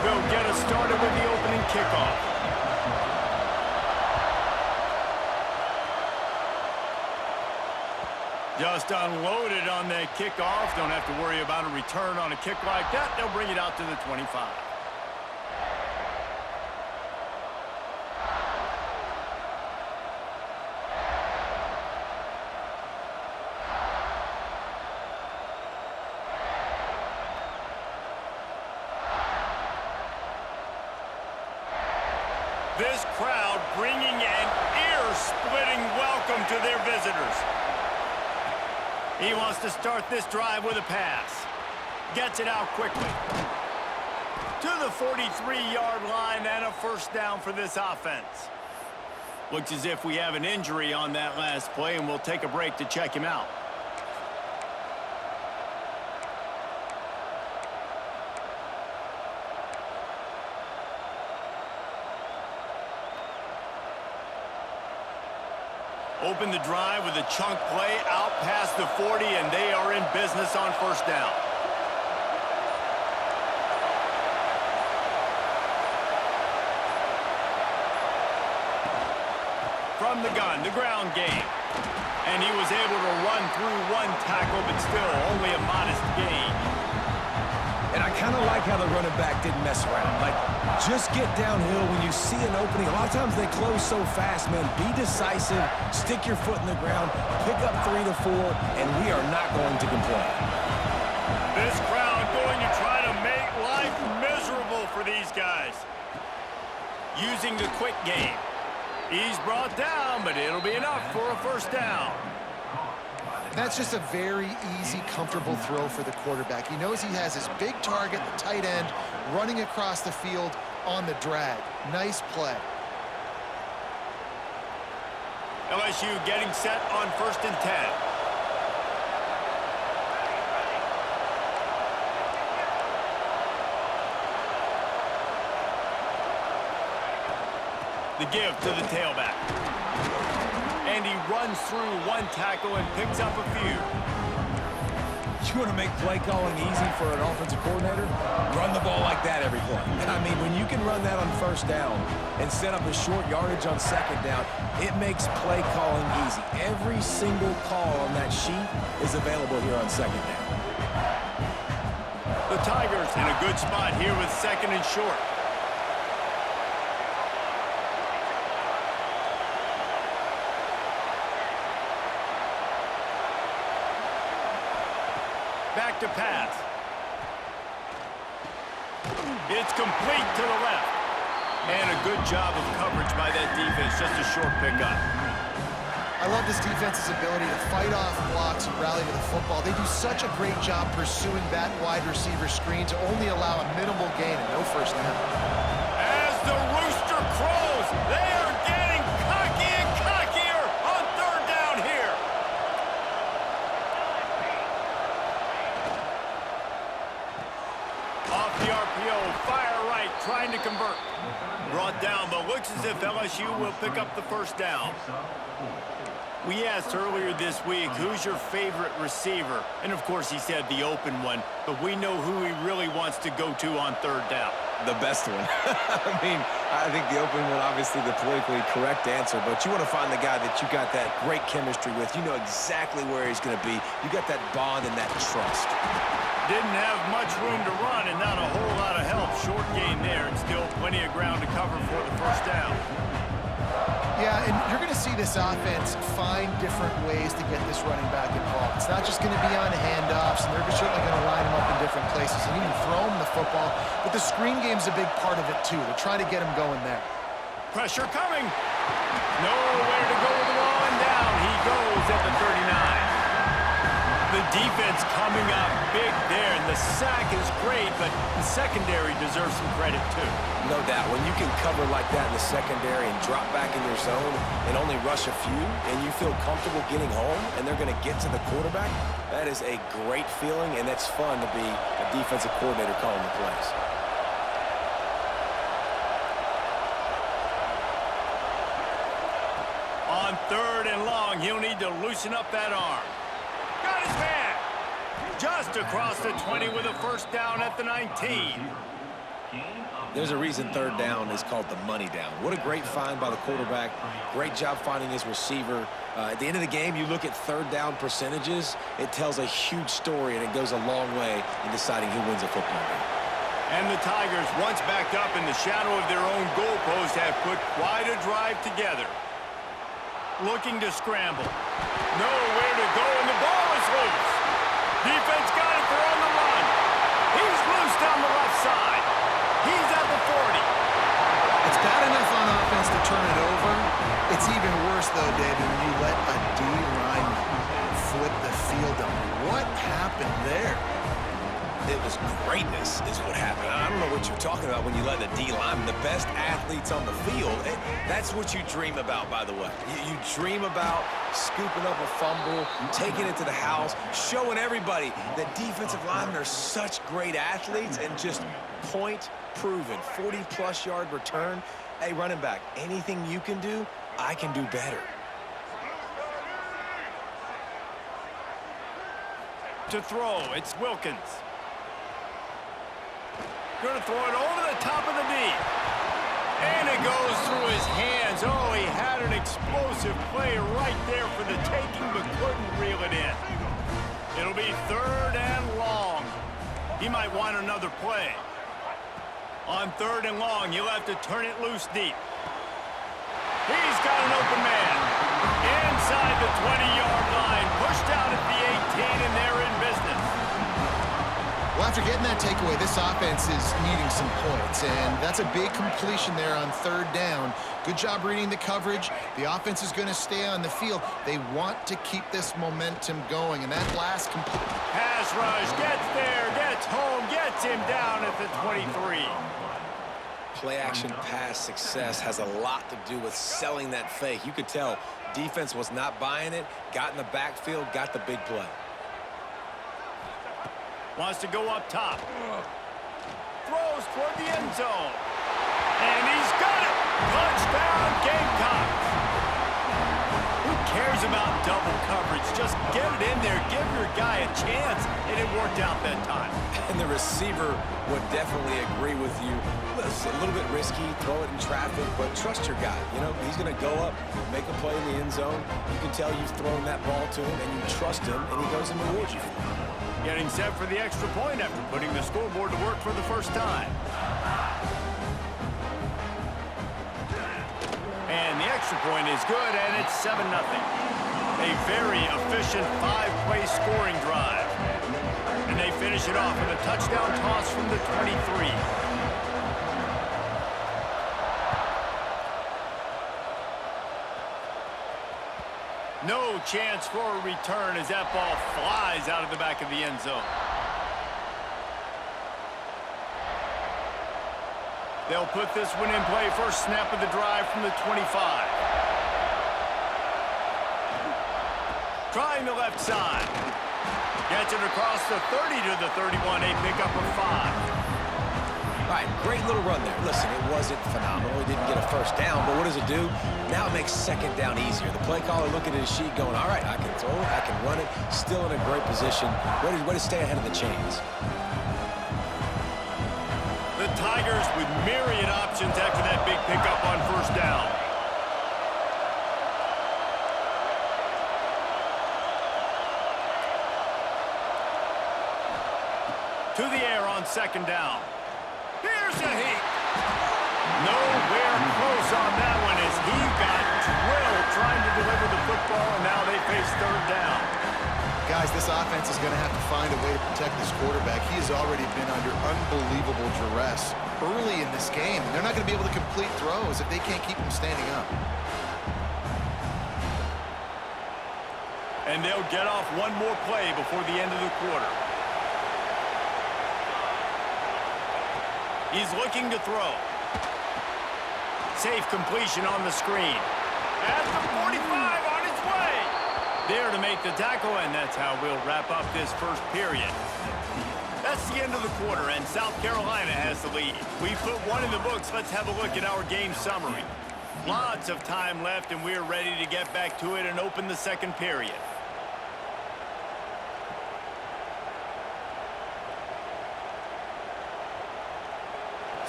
will get us started with the opening kickoff. Just unloaded on that kickoff. Don't have to worry about a return on a kick like that. They'll bring it out to the 25. This crowd bringing an ear-splitting welcome to their visitors. He wants to start this drive with a pass. Gets it out quickly. To the 43-yard line and a first down for this offense. Looks as if we have an injury on that last play, and we'll take a break to check him out. Open the drive with a chunk play out past the 40, and they are in business on first down. From the gun, the ground game. And he was able to run through one tackle, but still only a modest gain. And I kind of like how the running back didn't mess around. Like, just get downhill when you see an opening. A lot of times they close so fast, man. Be decisive, stick your foot in the ground, pick up 3 to 4, and we are not going to complain. This crowd going to try to make life miserable for these guys. Using the quick game. He's brought down, but it'll be enough for a first down. That's just a very easy, comfortable throw for the quarterback. He knows he has his big target, the tight end, running across the field on the drag. Nice play. LSU getting set on 1st and 10. The give to the tailback. And he runs through one tackle and picks up a few. You want to make play calling easy for an offensive coordinator? Run the ball like that every play. I mean, when you can run that on first down and set up a short yardage on second down, it makes play calling easy. Every single call on that sheet is available here on second down. The Tigers in a good spot here with 2nd and short. Back to pass. It's complete to the left. And a good job of coverage by that defense. Just a short pickup. I love this defense's ability to fight off blocks and rally to the football. They do such a great job pursuing that wide receiver screen to only allow a minimal gain and no first down. As the rooster crows, they are getting cocky and cockier on 3rd down here. Off the RPO, fire right, trying to convert. Brought down, but looks as if LSU will pick up the first down. We asked earlier this week, who's your favorite receiver? And of course he said the open one, but we know who he really wants to go to on 3rd down. The best one. I mean, I think the open one, obviously the politically correct answer, but you want to find the guy that you got that great chemistry with. You know exactly where he's going to be. You got that bond and that trust. Didn't have much room to run and not a whole lot of help. Short gain there and still plenty of ground to cover for the first down. Yeah, and you're going to see this offense find different ways to get this running back involved. It's not just going to be on handoffs, and they're certainly going to line him up in different places and even throw him the football. But the screen game's a big part of it, too. They're trying to get him going there. Pressure coming. Nowhere to go with the ball, and down he goes at the 39. The defense coming up big there, and the sack is great, but the secondary deserves some credit, too. No doubt. When you can cover like that in the secondary and drop back in your zone and only rush a few, and you feel comfortable getting home, and they're going to get to the quarterback, that is a great feeling, and it's fun to be a defensive coordinator calling the plays. On 3rd and long, he'll need to loosen up that arm. Got his man. Just across the 20 with a first down at the 19. There's a reason third down is called the money down. What a great find by the quarterback. Great job finding his receiver. At the end of the game, you look at third down percentages. It tells a huge story, and it goes a long way in deciding who wins a football game. And the Tigers, once backed up in the shadow of their own goalpost, have put quite a drive together. Looking to scramble. Nowhere to go, and the ball is loose. Defense got it, they're on the run. He's loose down the left side. He's at the 40. It's bad enough on offense to turn it over. It's even worse, though, David, when you let a D-line flip the field on. What happened there? It was greatness is what happened. I don't know what you're talking about when you let the D-line, the best athletes on the field. That's what you dream about, by the way. You dream about scooping up a fumble, taking it to the house, showing everybody that defensive linemen are such great athletes and just point proven. 40-plus yard return. Hey, running back, anything you can do, I can do better. To throw, it's Wilkins. Going to throw it over the top of the knee. And it goes through his hands. Oh, he had an explosive play right there for the taking, but couldn't reel it in. It'll be third and long. He might want another play. On third and long, you'll have to turn it loose deep. He's got an open man. Inside the 20-yard line. Pushed out at the 18, and they're in business. Well, after getting that takeaway, this offense is needing some points, and that's a big completion there on third down. Good job reading the coverage. The offense is going to stay on the field. They want to keep this momentum going, and that last Pass rush, gets there, gets home, gets him down at the 23. Play-action pass success has a lot to do with selling that fake. You could tell defense was not buying it, got in the backfield, got the big play. Wants to go up top. Throws toward the end zone. And he's got it. Touchdown, Gamecocks. Who cares about double coverage? Just get it in there. Give your guy a chance. And it worked out that time. And the receiver would definitely agree with you. It's a little bit risky, throw it in traffic, but trust your guy. You know, he's going to go up, make a play in the end zone. You can tell you've thrown that ball to him, and you trust him, and he goes and rewards you for it. Getting set for the extra point after putting the scoreboard to work for the first time. And the extra point is good, and it's 7-0. A very efficient 5-play scoring drive. And they finish it off with a touchdown toss from the 23. No chance for a return as that ball flies out of the back of the end zone. They'll put this one in play. First snap of the drive from the 25. Trying the left side. Gets it across the 30 to the 31. A pickup of 5. All right, great little run there. Listen, it wasn't phenomenal. He didn't get a first down, but what does it do? Now it makes second down easier. The play caller looking at his sheet going, all right, I can throw it, I can run it, still in a great position, ready to stay ahead of the chains. The Tigers with myriad options after that big pickup on first down. To the air on second down. Here's a heat. Nowhere close on that one as he got drilled trying to deliver the football, and now they face third down. Guys, this offense is going to have to find a way to protect this quarterback. He has already been under unbelievable duress early in this game, and they're not going to be able to complete throws if they can't keep him standing up. And they'll get off one more play before the end of the quarter. He's looking to throw. Safe completion on the screen. At the 45 on its way. There to make the tackle, and that's how we'll wrap up this first period. That's the end of the quarter, and South Carolina has the lead. We put one in the books. Let's have a look at our game summary. Lots of time left, and we're ready to get back to it and open the second period.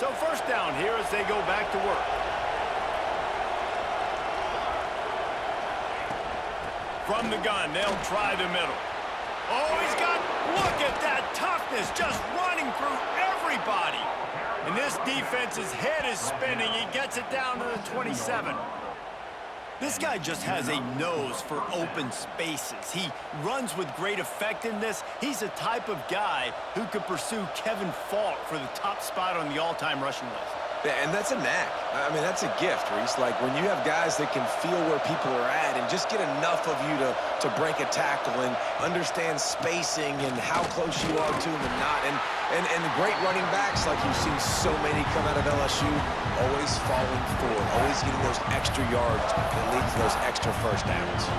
So first down here as they go back to work. From the gun, they'll try the middle. Oh, look at that toughness, just running through everybody. And this defense's head is spinning. He gets it down to the 27. This guy just has a nose for open spaces. He runs with great effectiveness. He's the type of guy who could pursue Kevin Falk for the top spot on the all-time rushing list. Yeah, and that's a knack. I mean, that's a gift, Reese. Like, when you have guys that can feel where people are at and just get enough of you to break a tackle and understand spacing and how close you are to them and not. And the great running backs, like you've seen so many come out of LSU, always falling forward, always getting those extra yards that lead to those extra first downs.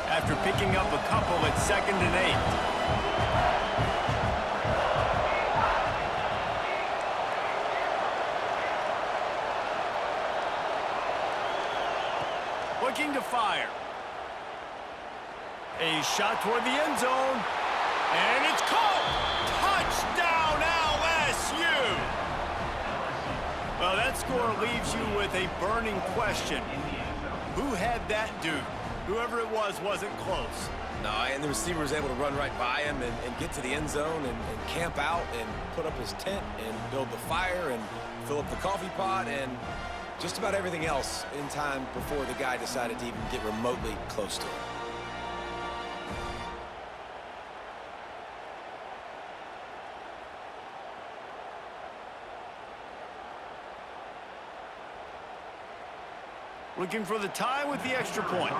After picking up a couple at 2nd and 8. Looking to fire. A shot toward the end zone. And it's caught! Touchdown LSU! Well, that score leaves you with a burning question. Who had that dude? Whoever it was wasn't close. No, and the receiver was able to run right by him and get to the end zone and camp out and put up his tent and build the fire and fill up the coffee pot and just about everything else in time before the guy decided to even get remotely close to him. Looking for the tie with the extra point.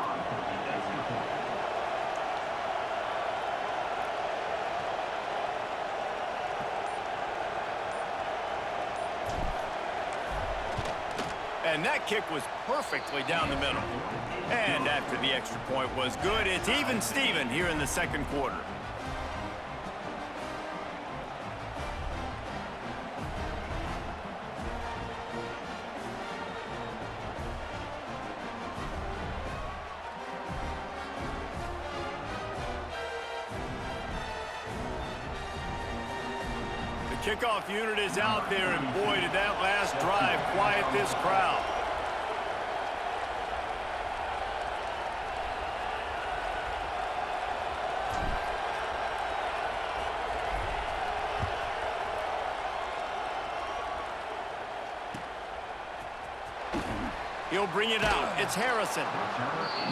And that kick was perfectly down the middle. And after the extra point was good, it's even Steven here in the second quarter. Kickoff unit is out there, and boy, did that last drive quiet this crowd. He'll bring it out. It's Harrison.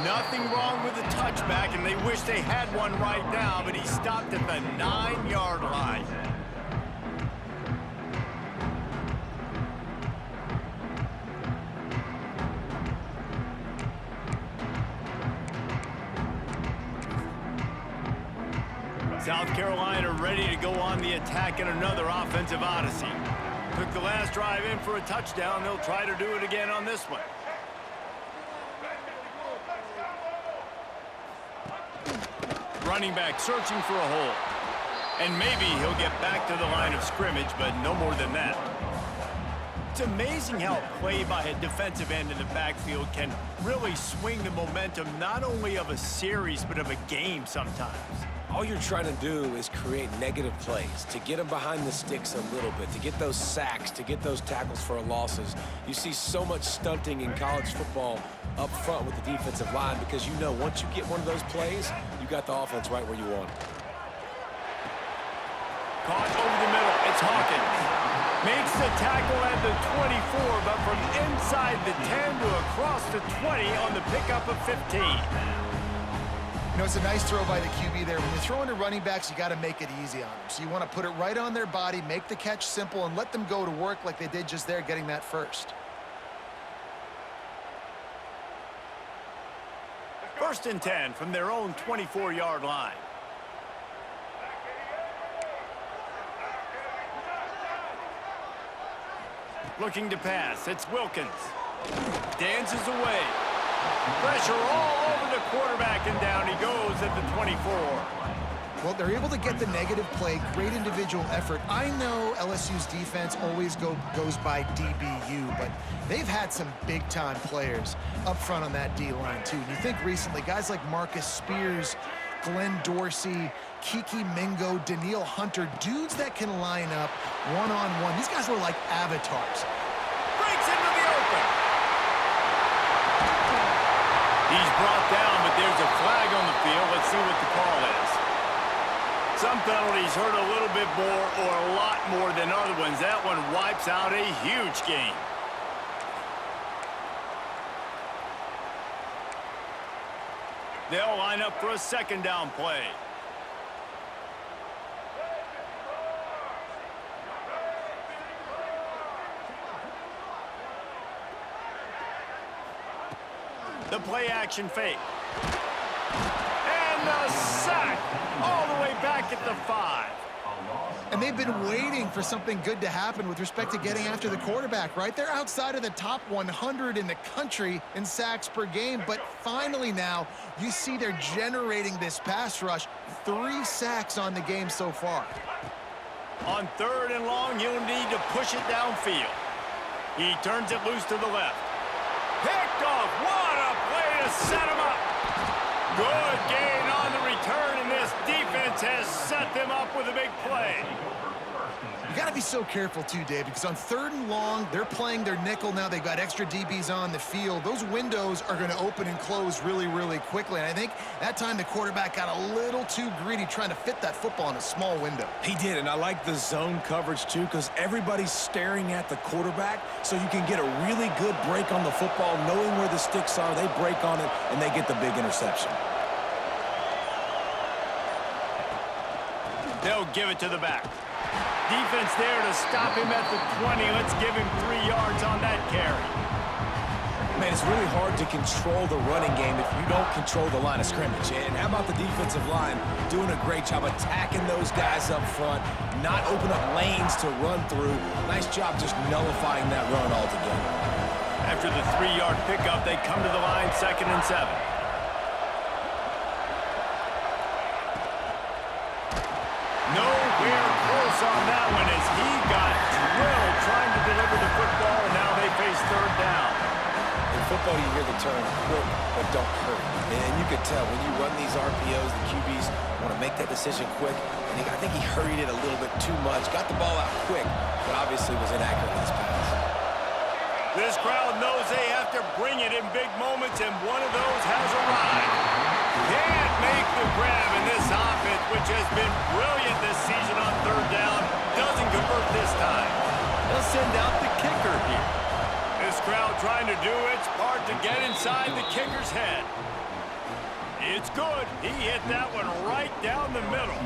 Nothing wrong with the touchback, and they wish they had one right now, but he stopped at the 9-yard line. South Carolina ready to go on the attack in another offensive odyssey. Took the last drive in for a touchdown. They'll try to do it again on this one. Running back searching for a hole. And maybe he'll get back to the line of scrimmage, but no more than that. It's amazing how a play by a defensive end in the backfield can really swing the momentum not only of a series, but of a game sometimes. All you're trying to do is create negative plays, to get them behind the sticks a little bit, to get those sacks, to get those tackles for losses. You see so much stunting in college football up front with the defensive line because you know once you get one of those plays, you got the offense right where you want it. Caught over the middle. It's Hawkins. Makes the tackle at the 24, but from inside the 10 to across the 20 on the pickup of 15. You know, it's a nice throw by the QB there. When you're throwing to running backs, you got to make it easy on them. So you want to put it right on their body, make the catch simple, and let them go to work like they did just there, getting that first. 1st and 10 from their own 24-yard line. Looking to pass. It's Wilkins. Dances away. Pressure all over the quarterback, and down he goes at the 24. Well, they're able to get the negative play, great individual effort. I know LSU's defense always goes by DBU, but they've had some big-time players up front on that D-line, too. And you think recently, guys like Marcus Spears, Glenn Dorsey, Kiki Mingo, Danielle Hunter, dudes that can line up one-on-one. These guys were like avatars. Breaks into the open. He's brought down, but there's a flag on the field. Let's see what the call is. Some penalties hurt a little bit more or a lot more than other ones. That one wipes out a huge game. They'll line up for a second down play. The play action fake. And the sack all the way back at the 5. And they've been waiting for something good to happen with respect to getting after the quarterback, right? They're outside of the top 100 in the country in sacks per game, but finally now you see they're generating this pass rush. 3 sacks on the game so far. On 3rd and long, you'll need to push it downfield. He turns it loose to the left. Picked off. What a play to set him up. Good gain on the return, and this defense has set them up with a big play. You got to be so careful, too, Dave, because on 3rd and long, they're playing their nickel now. They've got extra DBs on the field. Those windows are going to open and close really, really quickly. And I think that time the quarterback got a little too greedy trying to fit that football in a small window. He did, and I like the zone coverage, too, because everybody's staring at the quarterback, so you can get a really good break on the football, knowing where the sticks are. They break on it, and they get the big interception. They'll give it to the back. Defense there to stop him at the 20. Let's give him 3 yards on that carry. Man, it's really hard to control the running game if you don't control the line of scrimmage. And how about the defensive line doing a great job attacking those guys up front, not open up lanes to run through. Nice job just nullifying that run altogether. After the 3-yard pickup, they come to the line, 2nd and 7. Nowhere close on that one as he got drilled trying to deliver the football, and now they face 3rd down. In football, you hear the term quick, but don't hurry. And you can tell when you run these RPOs, the QBs want to make that decision quick. And I think he hurried it a little bit too much, got the ball out quick, but obviously was inaccurate in his pass. This crowd knows they have to bring it in big moments, and one of those has arrived. Can't make the grab in this offense, which has been brilliant this season on 3rd down. Doesn't convert this time. They'll send out the kicker here. This crowd trying to do its part to get inside the kicker's head. It's good. He hit that one right down the middle.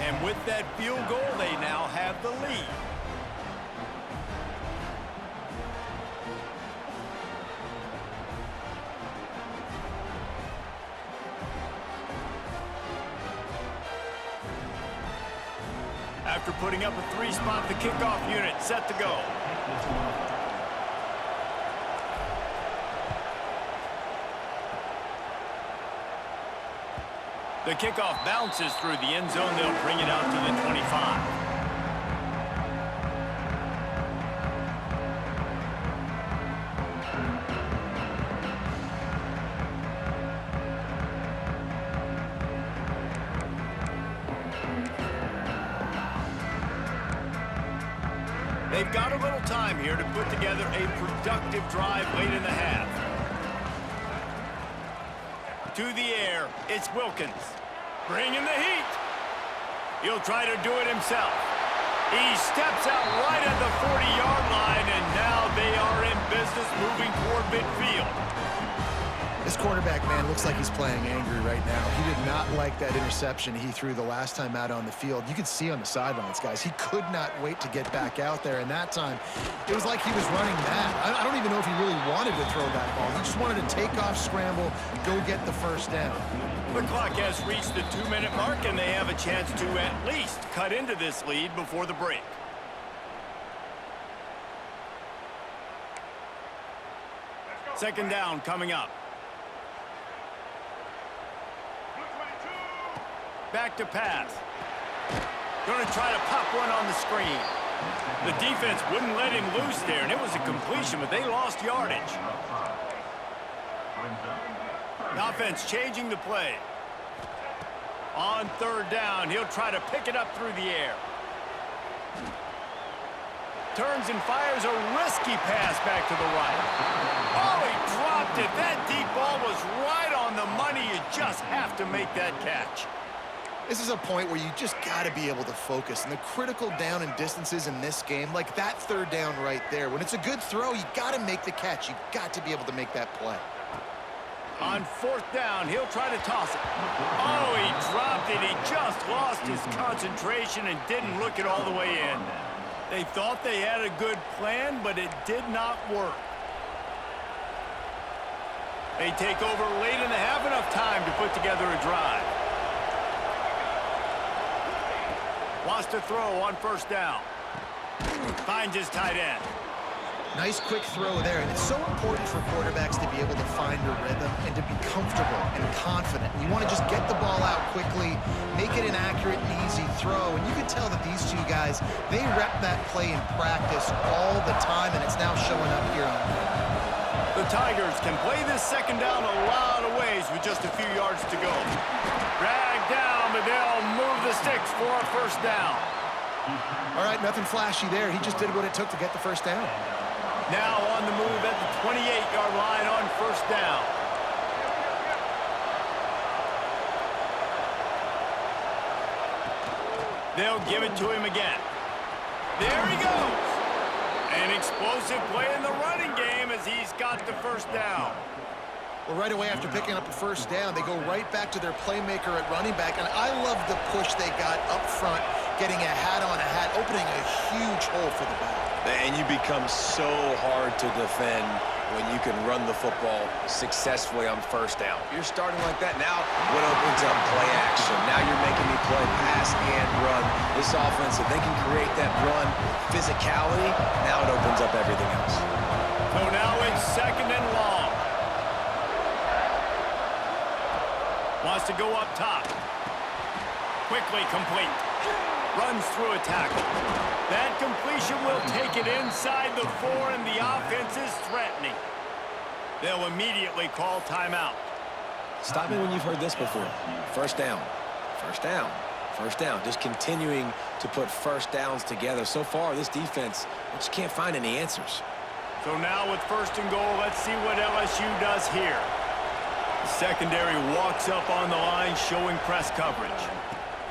And with that field goal, they now have the lead. After putting up a 3-spot, the kickoff unit set to go. The kickoff bounces through the end zone. They'll bring it out to the 25. They've got a little time here to put together a productive drive late in the half. To the air, it's Wilkins. Bringing the heat. He'll try to do it himself. He steps out right at the 40-yard line, and now they are in business moving toward midfield. This quarterback, man, looks like he's playing angry right now. He did not like that interception he threw the last time out on the field. You could see on the sidelines, guys, he could not wait to get back out there. And that time, it was like he was running mad. I don't even know if he really wanted to throw that ball. He just wanted to take off, scramble, go get the 1st down. The clock has reached the 2-minute mark, and they have a chance to at least cut into this lead before the break. Second down coming up. Back to pass. Going to try to pop one on the screen. The defense wouldn't let him loose there, and it was a completion, but they lost yardage. The offense changing the play. On third down, he'll try to pick it up through the air. Turns and fires a risky pass back to the right. Oh, he dropped it. That deep ball was right on the money. You just have to make that catch. This is a point where you just got to be able to focus. And the critical down and distances in this game, like that third down right there, when it's a good throw, you got to make the catch. You got to be able to make that play. On fourth down, he'll try to toss it. Oh, he dropped it. He just lost his concentration and didn't look it all the way in. They thought they had a good plan, but it did not work. They take over late in the half, enough time to put together a drive. Wants to throw on first down. Finds his tight end. Nice quick throw there, and it's so important for quarterbacks to be able to find a rhythm and to be comfortable and confident. You want to just get the ball out quickly, make it an accurate and easy throw, and you can tell that these two guys, they rep that play in practice all the time, and it's now showing up here on film. The Tigers can play this second down a lot of ways with just a few yards to go. Drag down, but they'll move the sticks for a first down. All right, nothing flashy there. He just did what it took to get the first down. Now on the move at the 28-yard line on first down. They'll give it to him again. There he goes. An explosive play in the running game as he's got the first down. Well, right away after picking up a first down, they go right back to their playmaker at running back, and I love the push they got up front, getting a hat on a hat, opening a huge hole for the back. And you become so hard to defend when you can run the football successfully on first down. You're starting like that. Now what opens up play action. Now you're making me play pass and run. This offense, if they can create that run physicality, now it opens up everything else. So now it's second and long. Wants to go up top. Quickly complete. Runs through a tackle. That completion will take it inside the 4, and the offense is threatening. They'll immediately call timeout. Stop me when you've heard this before. First down, first down, first down. Just continuing to put first downs together. So far, this defense, they just can't find any answers. So now with first and goal, let's see what LSU does here. The secondary walks up on the line, showing press coverage.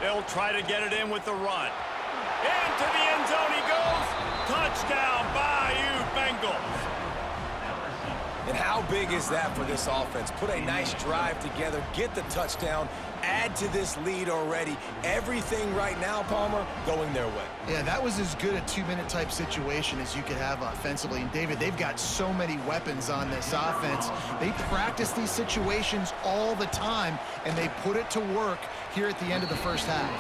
They'll try to get it in with the run. Into the end zone he goes. Touchdown, Bayou Bengals. And how big is that for this offense? Put a nice drive together, get the touchdown, add to this lead already. Everything right now, Palmer, going their way. Yeah, that was as good a two-minute type situation as you could have offensively. And, David, they've got so many weapons on this offense. They practice these situations all the time, and they put it to work here at the end of the first half.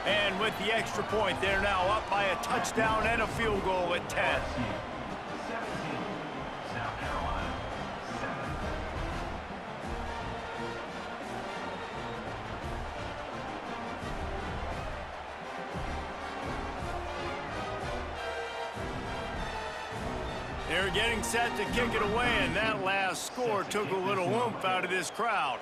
And with the extra point, they're now up by a touchdown and a field goal at 10. They're getting set to kick it away, and that last score took a little oomph out of this crowd.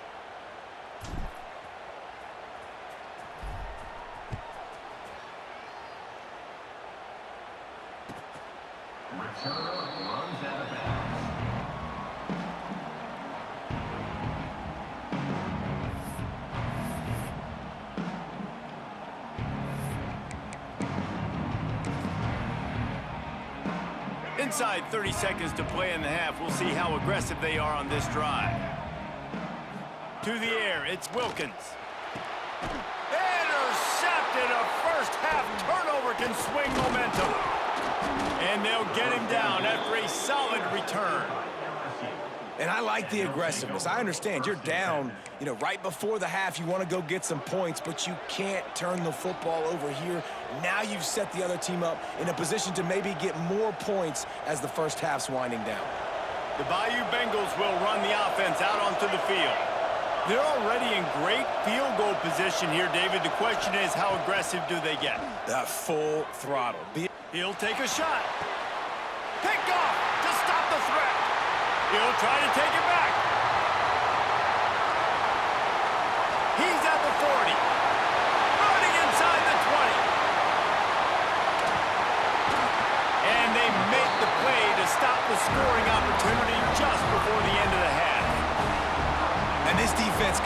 Inside 30 seconds to play in the half. We'll see how aggressive they are on this drive. To the air, it's Wilkins. Intercepted. A first half turnover can swing momentum. And they'll get him down after a solid return. And I like the aggressiveness. I understand you're down, right before the half. You want to go get some points, but you can't turn the football over here. Now you've set the other team up in a position to maybe get more points as the first half's winding down. The Bayou Bengals will run the offense out onto the field. They're already in great field goal position here, David. The question is, how aggressive do they get? That full throttle. He'll take a shot. Pick off to stop the threat. He'll try to take it back. He's at the 40.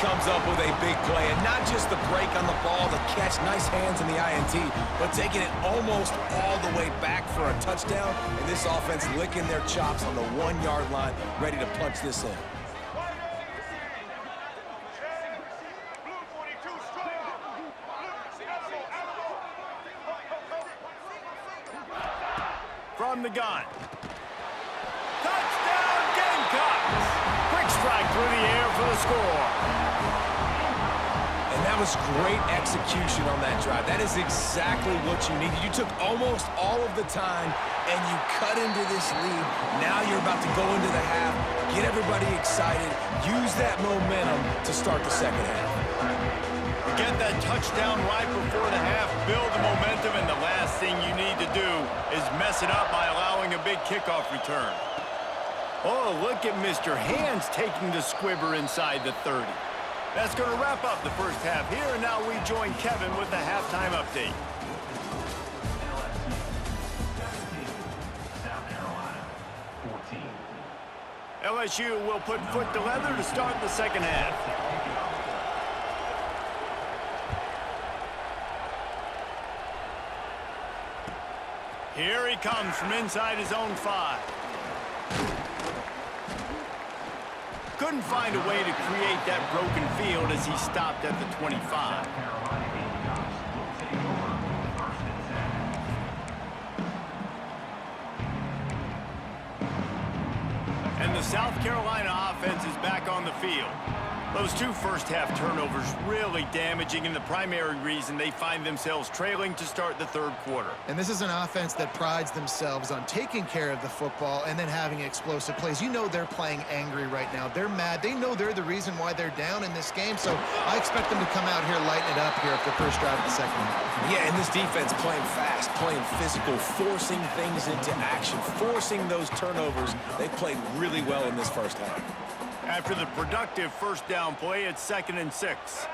comes up with a big play, and not just the break on the ball, the catch, nice hands in the INT, but taking it almost all the way back for a touchdown, and this offense licking their chops on the 1-yard line, ready to punch this in. From the gun. Touchdown, Gamecocks! Quick strike through the air for the score. And that was great execution on that drive. That is exactly what you needed. You took almost all of the time, and you cut into this lead. Now you're about to go into the half, get everybody excited, use that momentum to start the second half. Get that touchdown right before the half, build the momentum, and the last thing you need to do is mess it up by allowing a big kickoff return. Oh, look at Mr. Hands taking the squibber inside the 30. That's going to wrap up the first half here, and now we join Kevin with the halftime update. LSU will put foot to leather to start the second half. Here he comes from inside his own 5. Couldn't find a way to create that broken field as he stopped at the 25. And the South Carolina offense is back on the field. Those 2 first-half turnovers really damaging, and the primary reason they find themselves trailing to start the third quarter. And this is an offense that prides themselves on taking care of the football and then having explosive plays. You know they're playing angry right now. They're mad. They know they're the reason why they're down in this game, so I expect them to come out here, lighten it up here at the first drive of the second half. Yeah, and this defense playing fast, playing physical, forcing things into action, forcing those turnovers. They played really well in this first half. After the productive first down play, it's 2nd and 6.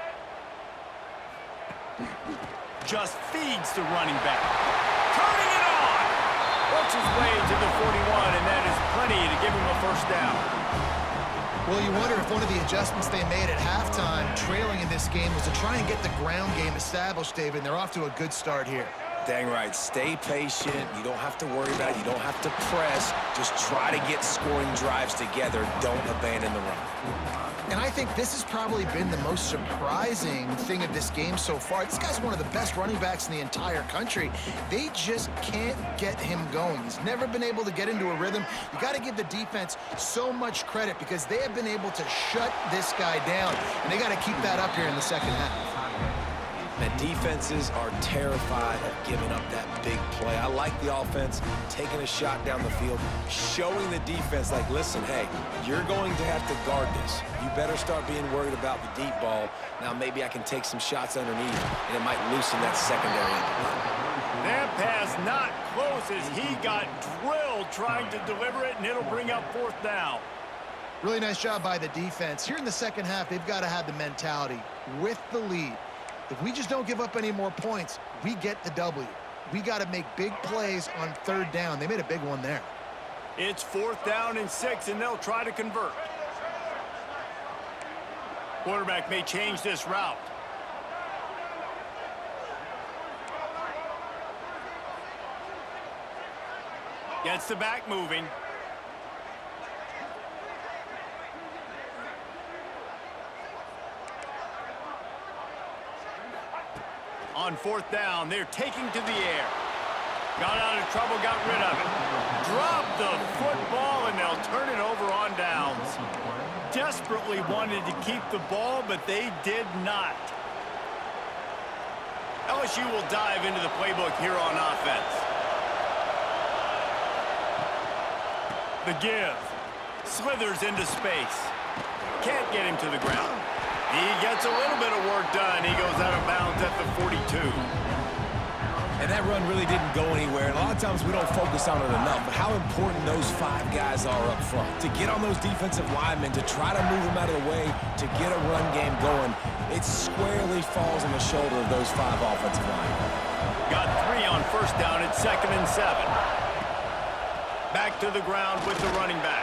Just feeds the running back. Turning it on! Works his way to the 41, and that is plenty to give him a first down. Well, you wonder if one of the adjustments they made at halftime, trailing in this game, was to try and get the ground game established, David, and they're off to a good start here. Dang right. Stay patient. You don't have to worry about it. You don't have to press. Just try to get scoring drives together. Don't abandon the run. And I think this has probably been the most surprising thing of this game so far. This guy's one of the best running backs in the entire country. They just can't get him going. He's never been able to get into a rhythm. You got to give the defense so much credit because they have been able to shut this guy down, and they got to keep that up here in the second half. And defenses are terrified of giving up that big play. I like the offense taking a shot down the field, showing the defense, like, listen, hey, you're going to have to guard this. You better start being worried about the deep ball. Now maybe I can take some shots underneath, and it might loosen that secondary up a bit. That pass not close as he got drilled trying to deliver it, and it'll bring up 4th down. Really nice job by the defense. Here in the second half, they've got to have the mentality with the lead. If we just don't give up any more points, we get the W. We got to make big plays on 3rd down. They made a big one there. It's 4th down and 6, and they'll try to convert. Quarterback may change this route. Gets the back moving. On 4th down, they're taking to the air. Got out of trouble, got rid of it. Dropped the football, and they'll turn it over on downs. Desperately wanted to keep the ball, but they did not. LSU will dive into the playbook here on offense. The give. Slithers into space. Can't get him to the ground. He gets a little bit of work done. He goes out of bounds at the 42. And that run really didn't go anywhere. And a lot of times we don't focus on it enough, but how important those 5 guys are up front. To get on those defensive linemen, to try to move them out of the way, to get a run game going, it squarely falls on the shoulder of those 5 offensive linemen. Got 3 on 1st down. It's 2nd and 7. Back to the ground with the running back.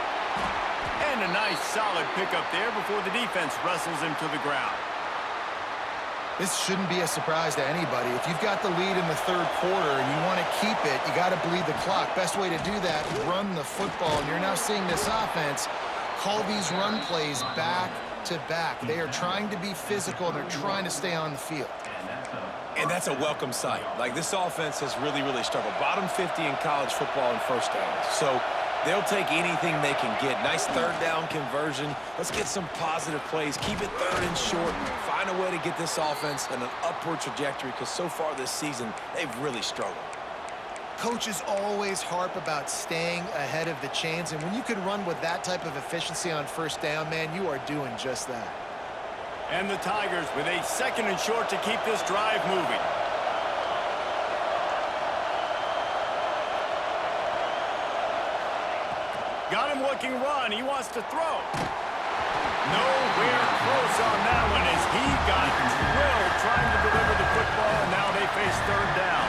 And a nice solid pickup there before the defense wrestles him to the ground. This shouldn't be a surprise to anybody. If you've got the lead in the third quarter and you want to keep it, you got to bleed the clock. Best way to do that, run the football. And you're now seeing this offense call these run plays back to back. They are trying to be physical, and they're trying to stay on the field. And that's a welcome sight. Like, this offense has really, really struggled. Bottom 50 in college football in first downs. So they'll take anything they can get. Nice third down conversion. Let's get some positive plays. Keep it third and short. Find a way to get this offense in an upward trajectory, because so far this season, they've really struggled. Coaches always harp about staying ahead of the chains, and when you can run with that type of efficiency on first down, man, you are doing just that. And the Tigers with a second and short to keep this drive moving. Got him looking run. He wants to throw. Nowhere close on that one as he got drilled trying to deliver the football, and now they face third down.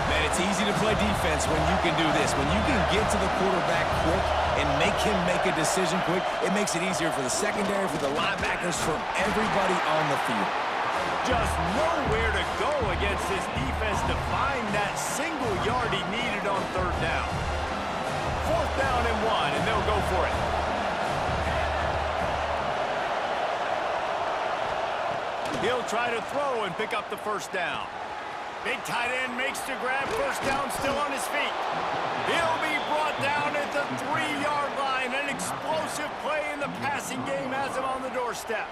Man, it's easy to play defense when you can do this. When you can get to the quarterback quick and make him make a decision quick, it makes it easier for the secondary, for the linebackers, for everybody on the field. Just nowhere to go against this defense to find that single yard he needed on third down. Fourth down and 1, and they'll go for it. He'll try to throw and pick up the first down. Big tight end makes the grab. First down, still on his feet. He'll be brought down at the 3-yard line. An explosive play in the passing game has him on the doorstep.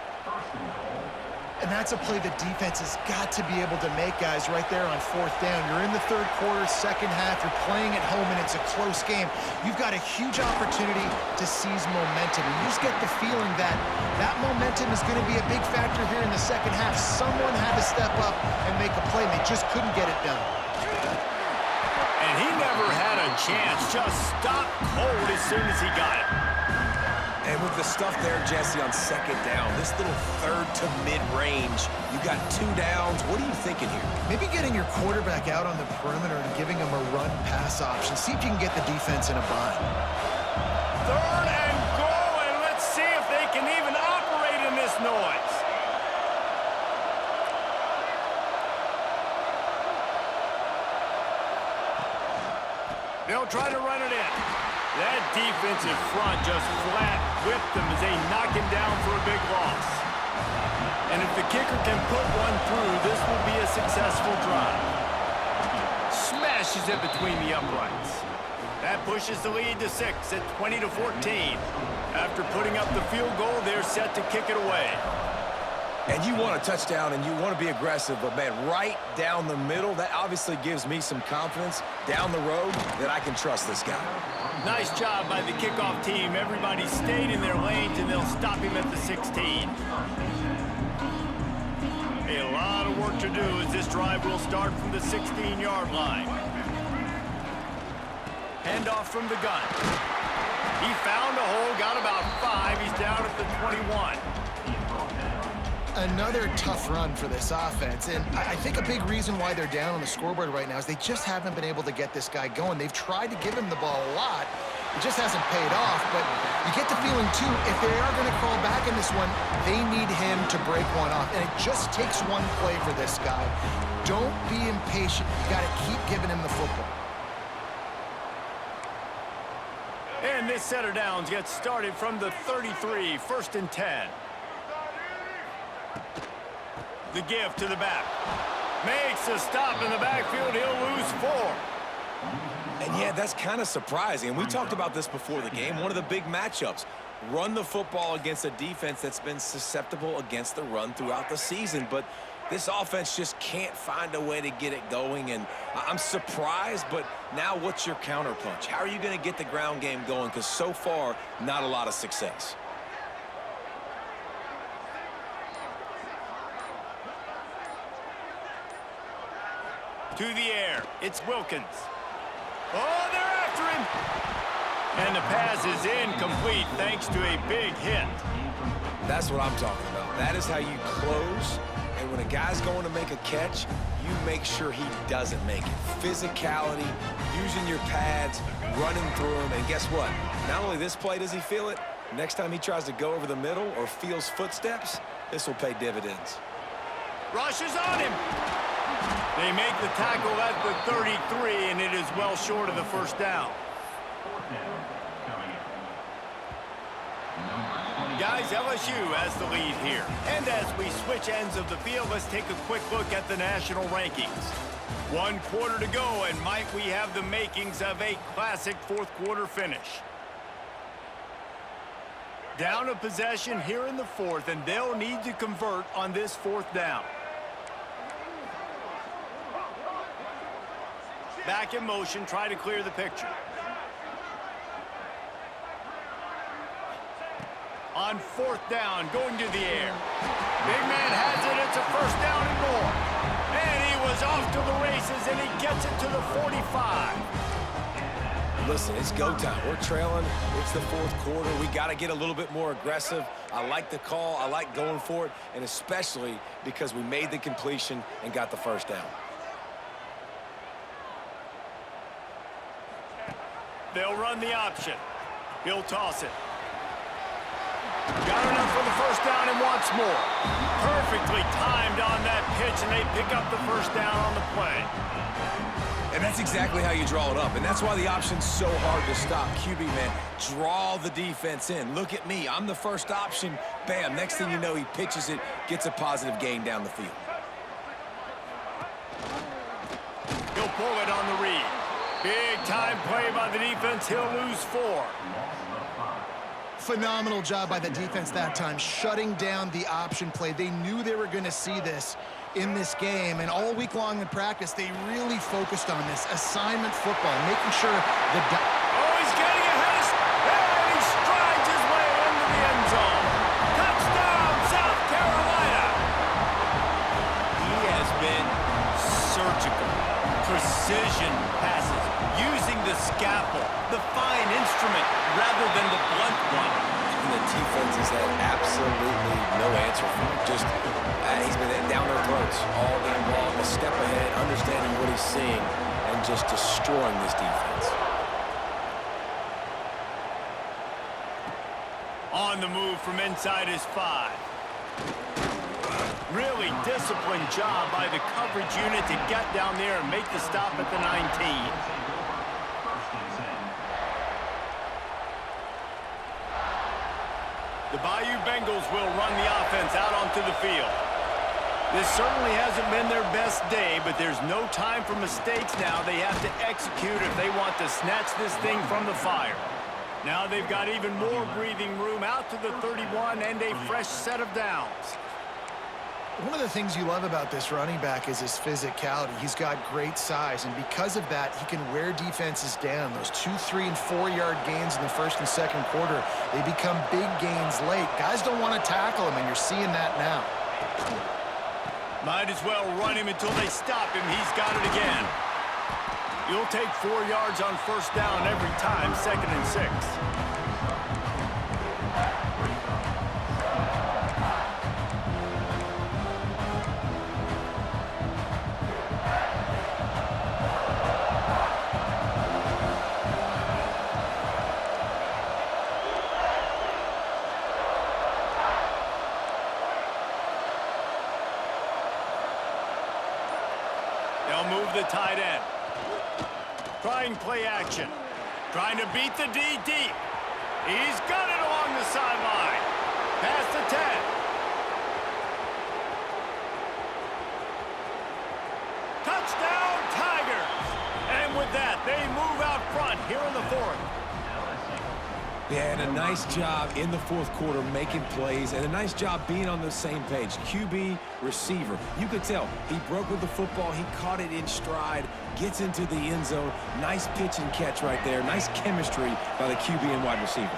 And that's a play the defense has got to be able to make, guys, right there on fourth down. You're in the third quarter, second half. You're playing at home, and it's a close game. You've got a huge opportunity to seize momentum. And you just get the feeling that that momentum is going to be a big factor here in the second half. Someone had to step up and make a play, and they just couldn't get it done. And he never had a chance. Just stopped cold as soon as he got it. And with the stuff there, Jesse, on second down, this little third to mid-range, you got 2 downs. What are you thinking here? Maybe getting your quarterback out on the perimeter and giving him a run-pass option. See if you can get the defense in a bind. Third and goal, and let's see if they can even operate in this noise. They'll try to run it in. That defensive front just flat whipped them as they knock him down for a big loss. And if the kicker can put one through, this will be a successful drive. Smashes it between the uprights. That pushes the lead to 6 at 20-14. After putting up the field goal, they're set to kick it away. And you want a touchdown and you want to be aggressive, but, man, right down the middle, that obviously gives me some confidence down the road that I can trust this guy. Nice job by the kickoff team. Everybody stayed in their lanes, and they'll stop him at the 16. A lot of work to do as this drive will start from the 16-yard line. Handoff from the gun. He found a hole, got about 5. He's down at the 21. Another tough run for this offense, and I think a big reason why they're down on the scoreboard right now is they just haven't been able to get this guy going. They've tried to give him the ball a lot. It just hasn't paid off, but you get the feeling, too, if they are going to crawl back in this one, they need him to break one off, and it just takes one play for this guy. Don't be impatient. You got to keep giving him the football. And this set of downs gets started from the 33, 1st and 10. The give to the back. Makes a stop in the backfield. He'll lose 4. And, yeah, that's kind of surprising. And we talked about this before the game. One of the big matchups. Run the football against a defense that's been susceptible against the run throughout the season. But this offense just can't find a way to get it going. And I'm surprised, but now what's your counterpunch? How are you going to get the ground game going? Because so far, not a lot of success. To the air. It's Wilkins. Oh, they're after him. And the pass is incomplete thanks to a big hit. That's what I'm talking about. That is how you close And when a guy's going to make a catch, you make sure he doesn't make it. Physicality, using your pads, running through them. And guess what? Not only this play does he feel it, next time he tries to go over the middle or feels footsteps, this will pay dividends. Rushes on him. They make the tackle at the 33, and it is well short of the first down. Guys, LSU has the lead here. And as we switch ends of the field, let's take a quick look at the national rankings. 1 quarter to go, and might we have the makings of a classic fourth quarter finish. Down a possession here in the fourth, and they'll need to convert on this fourth down. Back in motion, try to clear the picture. On fourth down, going to the air. Big man has it. It's a first down and more. And he was off to the races, and he gets it to the 45. Listen, it's go time. We're trailing. It's the fourth quarter. We got to get a little bit more aggressive. I like the call. I like going for it, and especially because we made the completion and got the first down. They'll run the option. He'll toss it. Got enough for the first down and wants more. Perfectly timed on that pitch, and they pick up the first down on the play. And that's exactly how you draw it up. And that's why the option's so hard to stop. QB, man, draw the defense in. Look at me. I'm the first option. Bam. Next thing you know, he pitches it, gets a positive gain down the field. He'll pull it on the read. Big time play by the defense. He'll lose 4. Phenomenal job by the defense that time, shutting down the option play. They knew they were going to see this in this game, and all week long in practice, they really focused on this assignment football, making sure the... Oh, he's getting ahead, and he strides his way into the end zone. Touchdown, South Carolina! He has been surgical, precision passes, using the scalpel, the fine instrument, rather than the blunt one. And the defense has had absolutely no answer for him. Just, he's been down their throats all game long, a step ahead, understanding what he's seeing, and just destroying this defense. On the move from inside his 5. Really disciplined job by the coverage unit to get down there and make the stop at the 19. The Bayou Bengals will run the offense out onto the field. This certainly hasn't been their best day, but there's no time for mistakes now. They have to execute if they want to snatch this thing from the fire. Now they've got even more breathing room out to the 31 and a fresh set of downs. One of the things you love about this running back is his physicality. He's got great size, and because of that, he can wear defenses down. Those 2-, 3-, and 4-yard gains in the first and second quarter, they become big gains late. Guys don't want to tackle him, and you're seeing that now. Might as well run him until they stop him. He's got it again. You'll take 4 yards on first down every time, 2nd and 6. They'll move the tight end. Trying play action. Trying to beat the D deep. He's got it along the sideline. Past the 10. Touchdown, Tigers! And with that, they move out front here in the 4th. Yeah, and a nice job in the fourth quarter making plays, and a nice job being on the same page. QB, receiver. You could tell he broke with the football. He caught it in stride, gets into the end zone. Nice pitch and catch right there. Nice chemistry by the QB and wide receiver.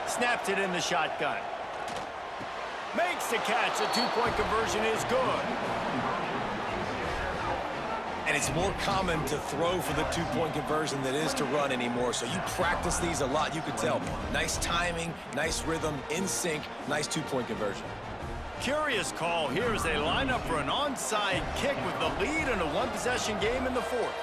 Snaps it in the shotgun. Makes the catch. The 2-point conversion is good. And it's more common to throw for the two-point conversion than it is to run anymore. So you practice these a lot. You could tell. Nice timing, nice rhythm, in sync, nice two-point conversion. Curious call here as they line up for an onside kick with the lead in a one-possession game in the fourth.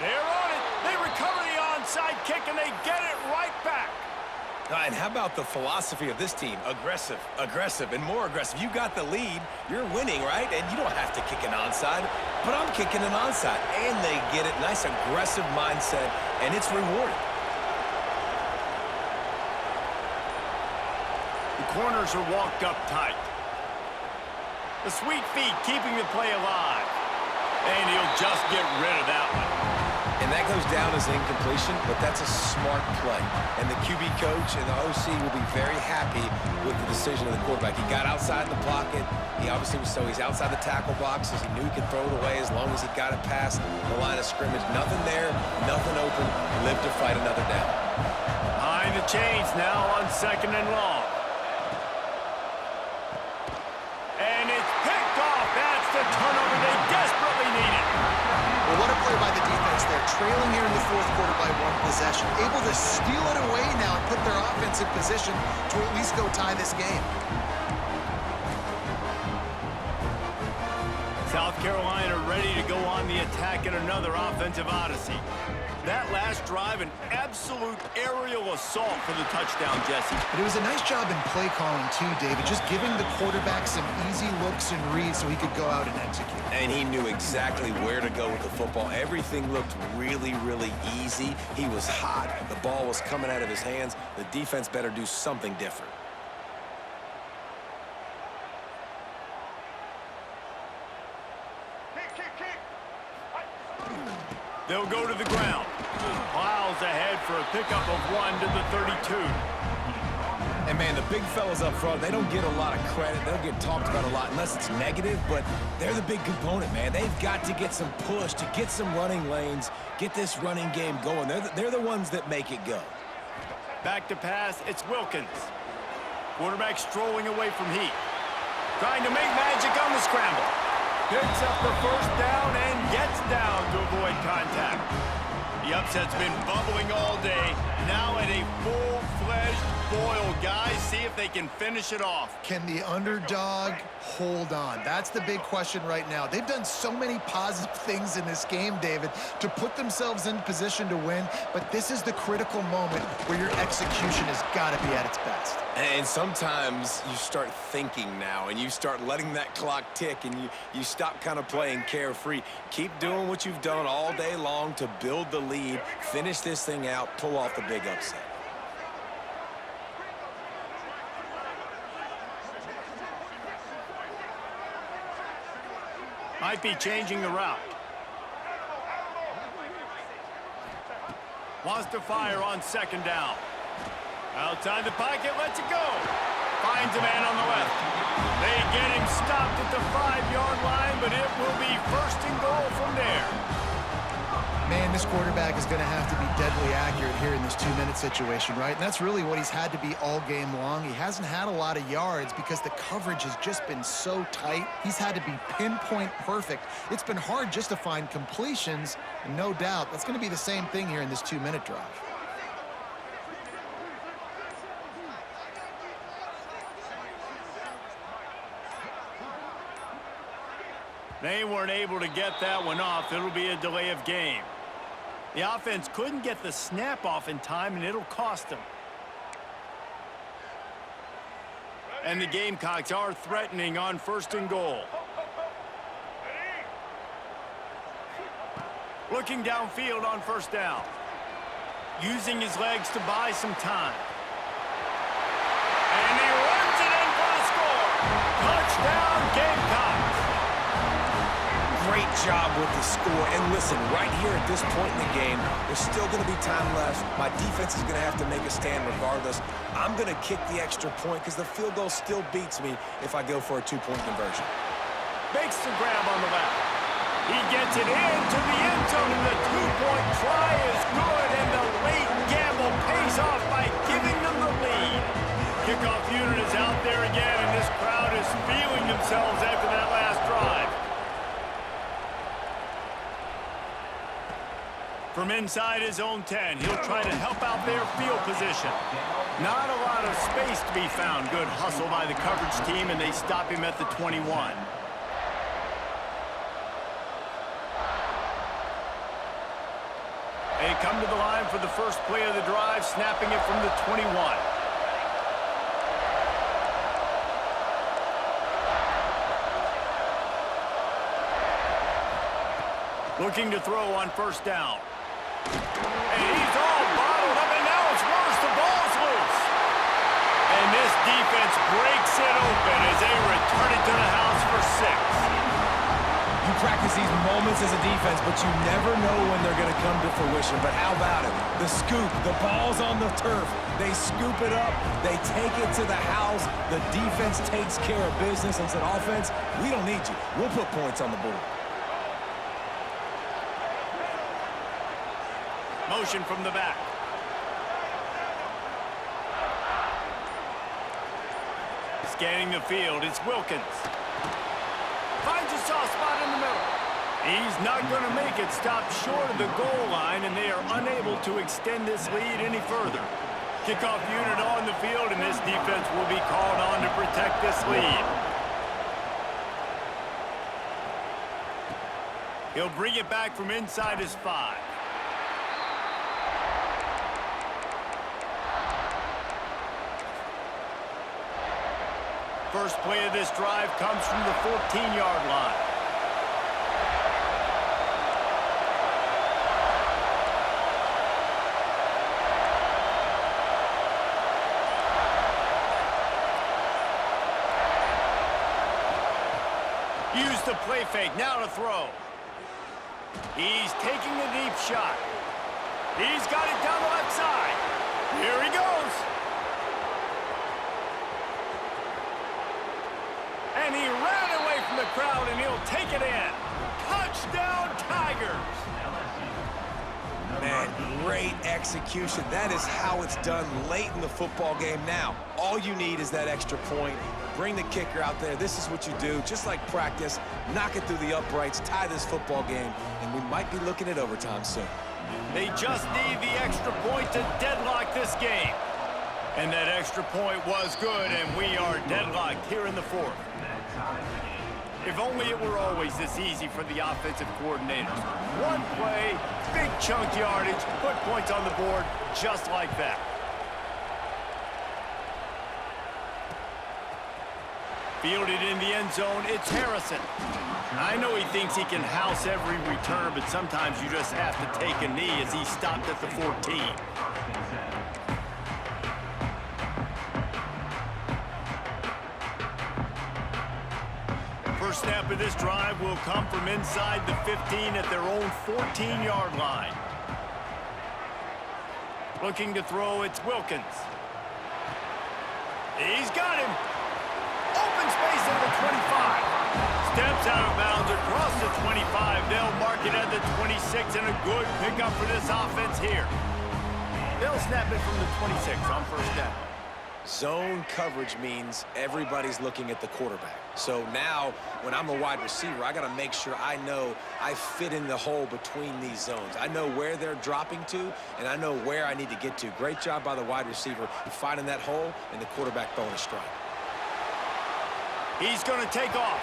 They're on it. They recover the onside kick, and they get it right back. And how about the philosophy of this team? Aggressive, aggressive, and more aggressive. You got the lead. You're winning, right? And you don't have to kick an onside, but I'm kicking an onside. And they get it. Nice aggressive mindset, and it's rewarded. The corners are walked up tight. The sweet feet keeping the play alive. And he'll just get rid of that one. And that goes down as an incompletion, but that's a smart play. And the QB coach and the OC will be very happy with the decision of the quarterback. He got outside the pocket. He obviously was he's outside the tackle boxes. He knew he could throw it away as long as he got it past the line of scrimmage. Nothing there, nothing open. Live to fight another down. Behind the chains now on 2nd and long. And it's picked off. That's the turnover they desperately needed. Well, what a play by the defense there. Trailing here in the fourth quarter by one possession. Able to steal it away now and put their offense in position to at least go tie this game. South Carolina ready to go on the attack in another offensive odyssey. That last drive, an absolute aerial assault for the touchdown, Jesse. But it was a nice job in play calling too, David, just giving the quarterback some easy looks and reads so he could go out and execute. And he knew exactly where to go with the football. Everything looked really, really easy. He was hot. The ball was coming out of his hands. The defense better do something different. They'll go to the ground. Miles ahead for a pickup of 1 to the 32. And, man, the big fellas up front, they don't get a lot of credit. They'll get talked about a lot unless it's negative, but they're the big component, man. They've got to get some push, to get some running lanes, get this running game going. They're the ones that make it go. Back to pass, it's Wilkins. Quarterback strolling away from Heat. Trying to make magic on the scramble. Picks up the first down and gets down to avoid contact. The upset's been bubbling all day. Now at a full-fledged boil. Guys, see if they can finish it off. Can the underdog hold on? That's the big question right now. They've done so many positive things in this game, David, to put themselves in position to win, but this is the critical moment where your execution has got to be at its best. And sometimes you start thinking now, and you start letting that clock tick, and you stop kind of playing carefree. Keep doing what you've done all day long to build the lead, finish this thing out, pull off the big upset. Might be changing the route. Wants to fire on 2nd down. Outside the pocket, lets it go. Finds a man on the left. They get him stopped at the 5-yard line, but it will be 1st and goal from there. Man, this quarterback is going to have to be deadly accurate here in this 2-minute situation, right? And that's really what he's had to be all game long. He hasn't had a lot of yards because the coverage has just been so tight. He's had to be pinpoint perfect. It's been hard just to find completions, and no doubt that's going to be the same thing here in this 2-minute drive. They weren't able to get that one off. It'll be a delay of game. The offense couldn't get the snap off in time, and it'll cost them. And the Gamecocks are threatening on 1st and goal. Looking downfield on 1st down. Using his legs to buy some time. And he runs it in for the score. Touchdown, Gamecocks. Great job with the score. And listen, right here at this point in the game, there's still going to be time left. My defense is going to have to make a stand regardless. I'm going to kick the extra point because the field goal still beats me if I go for a 2-point conversion. Makes the grab on the left. He gets it into the end zone, and the 2-point try is good, and the late gamble pays off by giving them the lead. themselves after that last drive. From inside his own 10, he'll try to help out their field position. Not a lot of space to be found. Good hustle by the coverage team, and they stop him at the 21. They come to the line for the first play of the drive, snapping it from the 21. Looking to throw on first down. And he's all bottled up, and now it's worse. The ball's loose. And this defense breaks it open as they return it to the house for 6. You practice these moments as a defense, but you never know when they're going to come to fruition. But how about it? The scoop, the ball's on the turf. They scoop it up. They take it to the house. The defense takes care of business and said, offense, we don't need you. We'll put points on the board. Motion from the back. Scanning the field, it's Wilkins. Finds a soft spot in the middle. He's not going to make it. Stop short of the goal line, and they are unable to extend this lead any further. Kickoff unit on the field, and this defense will be called on to protect this lead. He'll bring it back from inside his 5. First play of this drive comes from the 14-yard line. Use the play fake, now to throw. He's taking a deep shot. He's got it down the left side. Here he goes. And he ran away from the crowd, and he'll take it in. Touchdown, Tigers! Man, great execution. That is how it's done late in the football game. Now, all you need is that extra point. Bring the kicker out there. This is what you do, just like practice. Knock it through the uprights, tie this football game, and we might be looking at overtime soon. They just need the extra point to deadlock this game. And that extra point was good, and we are deadlocked here in the 4th. If only it were always this easy for the offensive coordinators. One play, big chunk yardage, put points on the board just like that. Fielded in the end zone, it's Harrison. I know he thinks he can house every return, but sometimes you just have to take a knee as he stopped at the 14. First snap of this drive will come from inside the 15 at their own 14-yard line. Looking to throw, it's Wilkins. He's got him. Open space at the 25. Steps out of bounds across the 25. They'll mark it at the 26, and a good pickup for this offense here. They'll snap it from the 26 on first down. Zone coverage means everybody's looking at the quarterback. So now, when I'm a wide receiver, I got to make sure I know I fit in the hole between these zones. I know where they're dropping to, and I know where I need to get to. Great job by the wide receiver finding that hole, and the quarterback bonus strike. He's going to take off.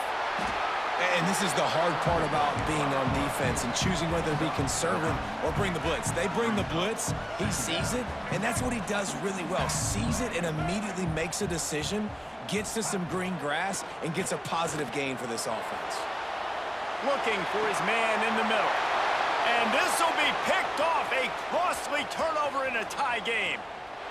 And this is the hard part about being on defense and choosing whether to be conservative or bring the blitz. They bring the blitz, he sees it, and that's what he does really well. Sees it and immediately makes a decision, gets to some green grass, and gets a positive gain for this offense. Looking for his man in the middle. And this will be picked off. A costly turnover in a tie game.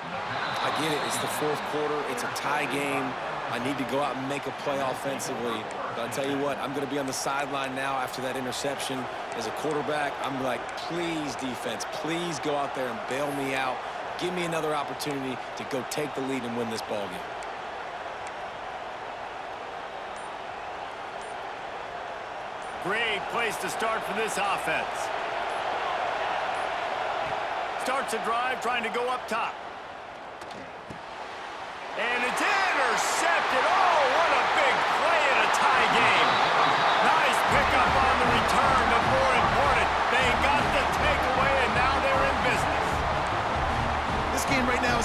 I get it. It's the 4th quarter. It's a tie game. I need to go out and make a play offensively. But I'll tell you what, I'm going to be on the sideline now after that interception. As a quarterback, I'm like, please, defense, please go out there and bail me out. Give me another opportunity to go take the lead and win this ball game. Great place to start for this offense. Starts a drive trying to go up top. And it's intercepted. Oh, what a big play and a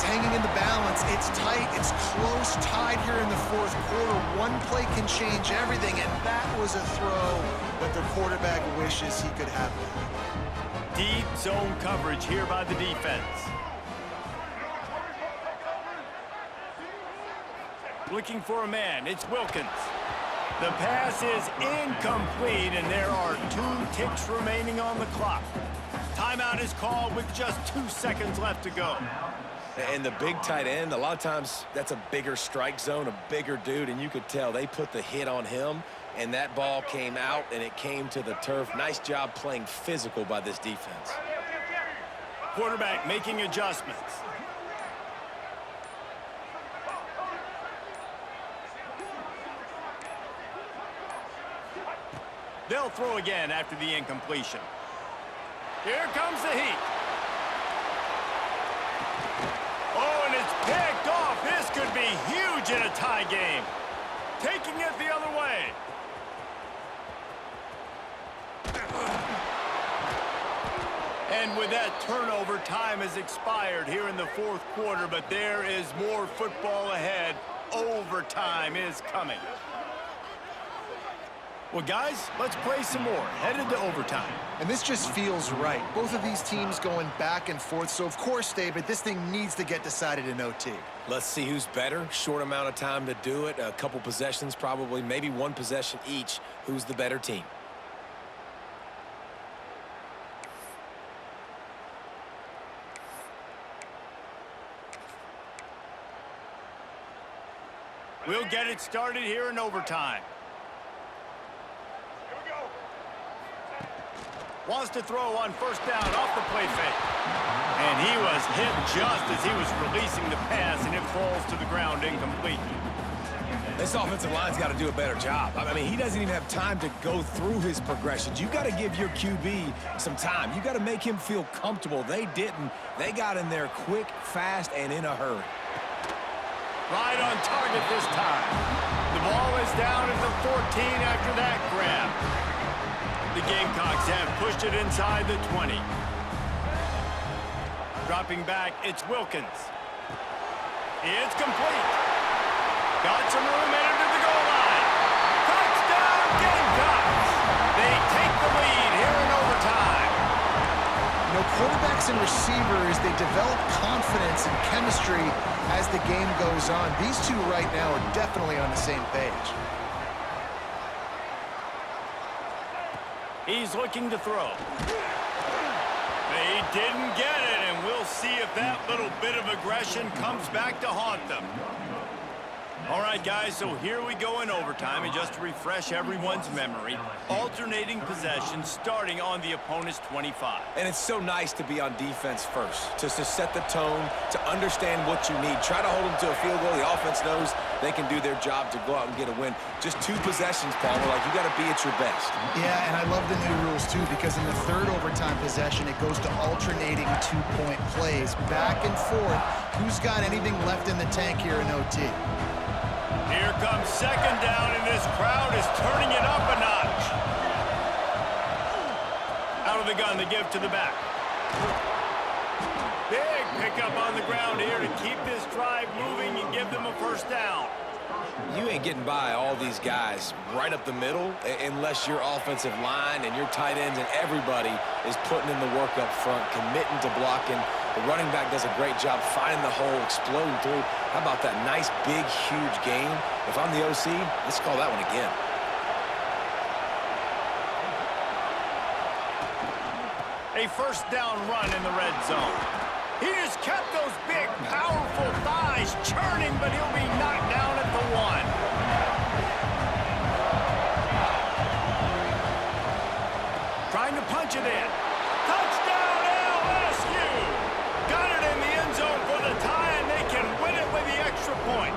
hanging in the balance. It's tight. It's close, tied here in the fourth quarter. One play can change everything, and that was a throw that the quarterback wishes he could have. Deep zone coverage here by the defense. Looking for a man. It's Wilkins. The pass is incomplete, and there are 2 ticks remaining on the clock. Timeout is called with just 2 seconds left to go. And the big tight end, a lot of times that's a bigger strike zone, a bigger dude, and you could tell they put the hit on him, and that ball came out, and it came to the turf. Nice job playing physical by this defense. Quarterback making adjustments. They'll throw again after the incompletion. Here comes the heat. Oh, and it's picked off. This could be huge in a tie game. Taking it the other way. And with that turnover, time has expired here in the fourth quarter, but there is more football ahead. Overtime is coming. Well, guys, let's play some more. Headed to overtime. And this just feels right. Both of these teams going back and forth. So, of course, David, this thing needs to get decided in OT. Let's see who's better. Short amount of time to do it. A couple possessions probably, maybe 1 possession each. Who's the better team? We'll get it started here in overtime. Wants to throw on first down off the play fake. And he was hit just as he was releasing the pass, and it falls to the ground incomplete. This offensive line's got to do a better job. I mean, he doesn't even have time to go through his progressions. You got to give your QB some time. You got to make him feel comfortable. They didn't. They got in there quick, fast, and in a hurry. Right on target this time. The ball is down at the 14 after that grab. The Gamecocks have pushed it inside the 20. Dropping back, it's Wilkins. It's complete. Got some room in to the goal line. Touchdown, Gamecocks! They take the lead here in overtime. You know, quarterbacks and receivers, they develop confidence and chemistry as the game goes on. These two right now are definitely on the same page. He's looking to throw. They didn't get it, and we'll see if that little bit of aggression comes back to haunt them. All right, guys, so here we go in overtime, and just to refresh everyone's memory, alternating possession starting on the opponent's 25. And it's so nice to be on defense first, to set the tone, to understand what you need. Try to hold them to a field goal. The offense knows they can do their job to go out and get a win. Just 2 possessions, Palmer, like you got to be at your best. Yeah, and I love the new rules, too, because in the third overtime possession, it goes to alternating 2-point plays, back and forth. Who's got anything left in the tank here in OT? Here comes second down, and this crowd is turning it up a notch. Out of the gun, they give to the back. Big pickup on the ground here to keep this drive moving and give them a first down. You ain't getting by all these guys right up the middle unless your offensive line and your tight ends and everybody is putting in the work up front, committing to blocking. The running back does a great job finding the hole, exploding through. How about that nice, big, huge game? If I'm the OC, let's call that one again. A first down run in the red zone. He just kept those big, powerful thighs churning, but he'll be knocked down at the 1. Trying to punch it in. Touchdown, LSU! Got it in the end zone for the tie, and they can win it with the extra point.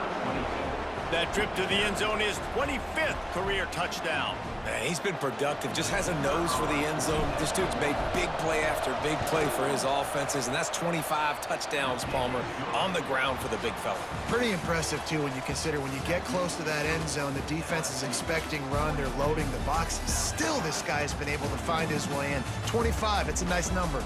That trip to the end zone is 25th career touchdown. Man, he's been productive, just has a nose for the end zone. This dude's made big play after big play for his offenses, and that's 25 touchdowns, Palmer, on the ground for the big fella. Pretty impressive, too, when you consider when you get close to that end zone, the defense is expecting run, they're loading the boxes. Still, this guy's been able to find his way in. 25, it's a nice number.